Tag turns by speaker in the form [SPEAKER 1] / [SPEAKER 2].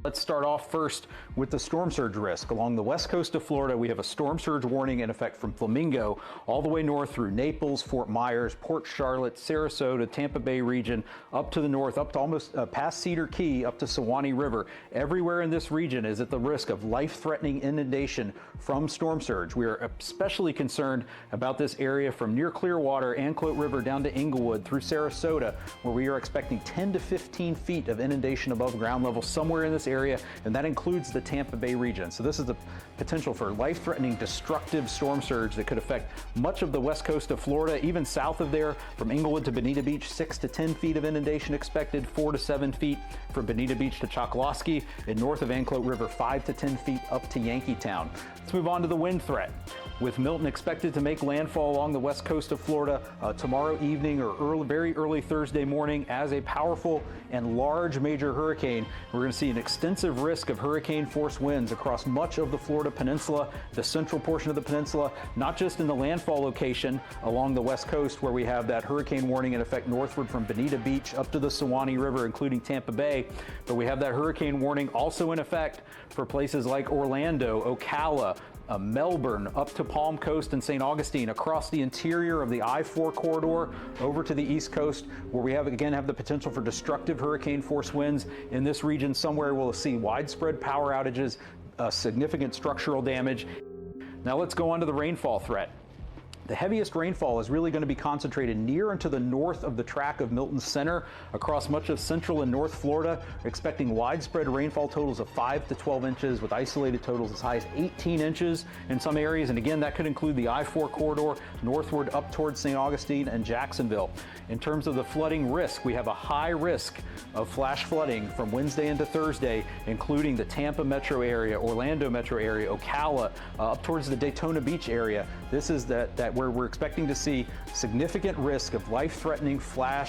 [SPEAKER 1] Let's start off first with the storm surge risk. Along the west coast of Florida, we have a storm surge warning in effect from Flamingo all the way north through Naples, Fort Myers, Port Charlotte, Sarasota, Tampa Bay region, up to the north, up to almost past Cedar Key, up to Suwannee River. Everywhere in this region is at the risk of life-threatening inundation from storm surge. We are especially concerned about this area from near Clearwater, Anclote River down to Inglewood through Sarasota, where we are expecting 10 to 15 feet of inundation above ground level somewhere in this area, and that includes the Tampa Bay region. So this is the potential for life-threatening, destructive storm surge that could affect much of the west coast of Florida, even south of there, from Inglewood to Bonita Beach, 6 to 10 feet of inundation expected, 4 to 7 feet from Bonita Beach to Chokoloskee, and north of Anclote River, 5 to 10 feet up to Yankeetown. Let's move on to the wind threat. With Milton expected to make landfall along the west coast of Florida tomorrow evening or very early Thursday morning as a powerful and large major hurricane, we're going to see an extensive risk of hurricane force winds across much of the Florida peninsula, the central portion of the peninsula, not just in the landfall location along the west coast where we have that hurricane warning in effect northward from Bonita Beach up to the Suwannee River, including Tampa Bay, but we have that hurricane warning also in effect for places like Orlando, Ocala, Melbourne, up to Palm Coast and St. Augustine, across the interior of the I-4 corridor over to the east coast, where we have the potential for destructive hurricane force winds. In this region somewhere we'll see widespread power outages, significant structural damage. Now let's go on to the rainfall threat. The heaviest rainfall is really going to be concentrated near and to the north of the track of Milton's center across much of central and north Florida. We're expecting widespread rainfall totals of 5 to 12 inches with isolated totals as high as 18 inches in some areas. And again, that could include the I-4 corridor northward up towards St. Augustine and Jacksonville. In terms of the flooding risk, we have a high risk of flash flooding from Wednesday into Thursday, including the Tampa metro area, Orlando metro area, Ocala, up towards the Daytona Beach area. This is that where we're expecting to see significant risk of life-threatening flash